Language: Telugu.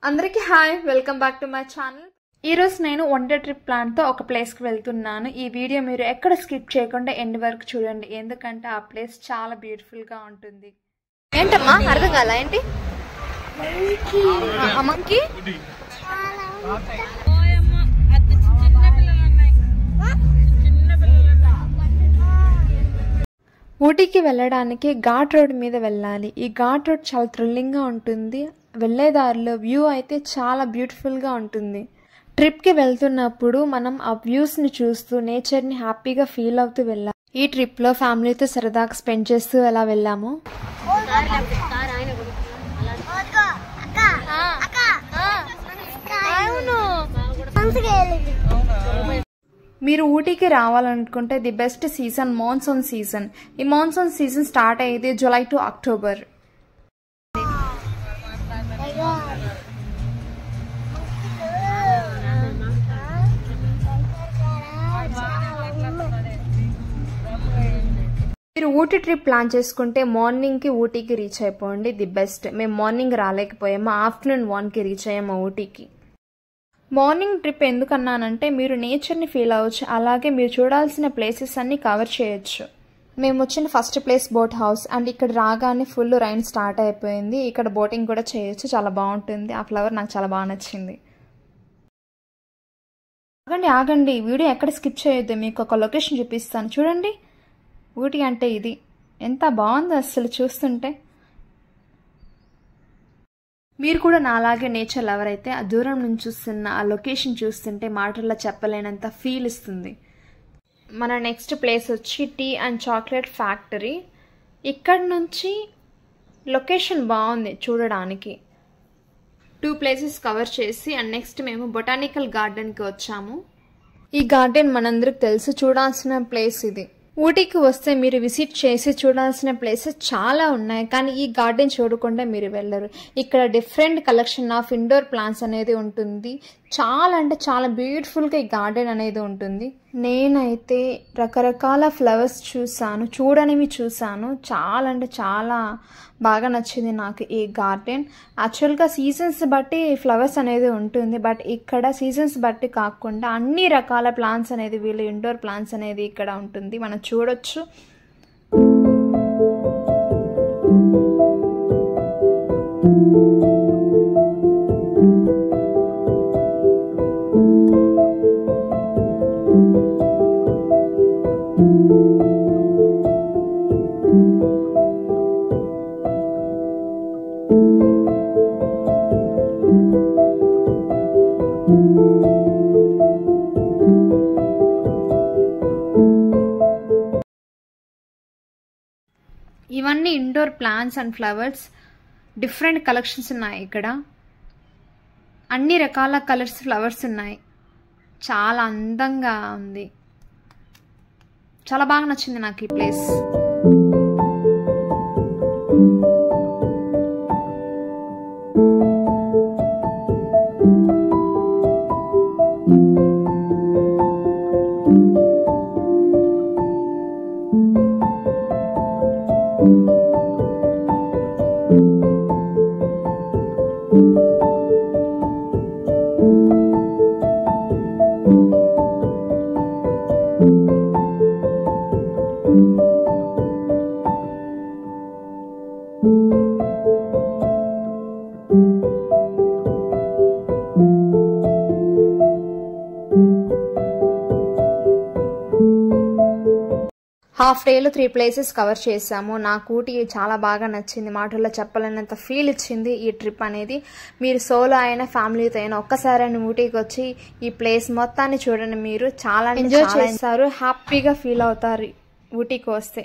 అందరికీ hi, welcome back to my channel. ఈరోజు నేను వన్ డే ట్రిప్ ప్లాన్తో ఒక ప్లేస్కి వెళ్తున్నాను. ఈ వీడియో మీరు ఎక్కడ స్కిప్ చేయకుండా ఎండ్ వరకు చూడండి, ఎందుకంటే ఆ ప్లేస్ చాలా బ్యూటిఫుల్గా ఉంటుంది. ఏంటమ్మా అర్థం కాల ఏంటి మంకీ? ఊటీకి వెళ్ళడానికి ఘాట్ రోడ్ మీద వెళ్ళాలి. ఈ ఘాట్ రోడ్ చాలా థ్రిల్లింగ్గా ఉంటుంది. వెళ్ళేదారిలో వ్యూ అయితే చాలా బ్యూటిఫుల్గా ఉంటుంది. ట్రిప్కి వెళ్తున్నప్పుడు మనం ఆ వ్యూస్ని చూస్తూ నేచర్ని హ్యాపీగా ఫీల్ అవుతూ వెళ్ళాలి. ఈ ట్రిప్లో ఫ్యామిలీతో సరదాగా స్పెండ్ చేస్తూ ఎలా వెళ్ళాము. మీరు ఊటీకి రావాలనుకుంటే the best season monsoon season. ఈ మాన్సూన్ సీజన్ స్టార్ట్ అయ్యేది జూలై టు అక్టోబర్. మీరు ఊటీ ట్రిప్ ప్లాన్ చేసుకుంటే మార్నింగ్కి ఊటీకి రీచ్ అయిపోండి, ది బెస్ట్. మేము మార్నింగ్ రాలేకపోయాము, ఆఫ్టర్నూన్ 1కి రీచ్ అయ్యాము ఊటీకి. మార్నింగ్ ట్రిప్ ఎందుకన్నానంటే మీరు నేచర్ని ఫీల్ అవ్వచ్చు, అలాగే మీరు చూడాల్సిన ప్లేసెస్ అన్ని కవర్ చేయొచ్చు. మేము వచ్చిన first place boat house. And ఇక్కడ రాగానే ఫుల్ రైన్ స్టార్ట్ అయిపోయింది. ఇక్కడ బోటింగ్ కూడా చేయొచ్చు, చాలా బాగుంటుంది. ఆ ఫ్లవర్ నాకు చాలా బాగా నచ్చింది. ఆగండి, వీడియో ఎక్కడ స్కిప్ చేయొద్దు, మీకు ఒక లొకేషన్ చూపిస్తాను చూడండి. ఊటీ అంటే ఇది ఎంత బాగుందో అసలు చూస్తుంటే. మీరు కూడా నాలాగే నేచర్ లవర్ అయితే ఆ దూరం నుంచి చూస్తున్న ఆ లొకేషన్ చూస్తుంటే మాటల్లో చెప్పలేనంత ఫీల్ ఇస్తుంది. మన నెక్స్ట్ ప్లేస్ వచ్చి టీ అండ్ చాక్లెట్ ఫ్యాక్టరీ. ఇక్కడ నుంచి లొకేషన్ బాగుంది చూడడానికి. 2 ప్లేసెస్ కవర్ చేసి అండ్ నెక్స్ట్ మేము బొటానికల్ గార్డెన్కి వచ్చాము. ఈ గార్డెన్ మనందరికి తెలుసు, చూడాల్సిన ప్లేస్ ఇది. ఊటీకి వస్తే మీరు విజిట్ చేసి చూడాల్సిన ప్లేసెస్ చాలా ఉన్నాయి, కానీ ఈ గార్డెన్ చూడకుండా మీరు వెళ్ళరు. ఇక్కడ different collection of indoor plants అనేది ఉంటుంది. చాలా అంటే చాలా బ్యూటిఫుల్గా ఈ గార్డెన్ అనేది ఉంటుంది. నేనైతే రకరకాల ఫ్లవర్స్ చూసాను, చూడనివి చూసాను. చాలా అంటే చాలా బాగా నచ్చింది నాకు ఈ గార్డెన్. యాక్చువల్గా సీజన్స్ బట్టి ఫ్లవర్స్ అనేది ఉంటుంది, బట్ ఇక్కడ సీజన్స్ బట్టి కాకుండా అన్ని రకాల ప్లాంట్స్ అనేది వీళ్ళు ఇండోర్ ప్లాంట్స్ అనేది ఇక్కడ ఉంటుంది, మనం చూడొచ్చు. ఇవన్నీ indoor plants and flowers. Different collections ఉన్నాయి ఇక్కడ, అన్ని రకాల కలర్స్ ఫ్లవర్స్ ఉన్నాయి. చాలా అందంగా ఉంది, చాలా బాగా నచ్చింది నాకు ఈ ప్లేస్. హాఫ్ డేలో 3 ప్లేసెస్ కవర్ చేసాము. నాకు ఊటీ చాలా బాగా నచ్చింది, మాటల్లో చెప్పలేనంత ఫీల్ ఇచ్చింది ఈ ట్రిప్ అనేది. మీరు సోలో అయినా ఫ్యామిలీతో అయినా ఒక్కసారైనా ఊటీకి వచ్చి ఈ ప్లేస్ మొత్తాన్ని చూడండి, మీరు చాలా ఎంజాయ్ చేస్తారు, హ్యాపీగా ఫీల్ అవుతారు ఊటీకి వస్తే.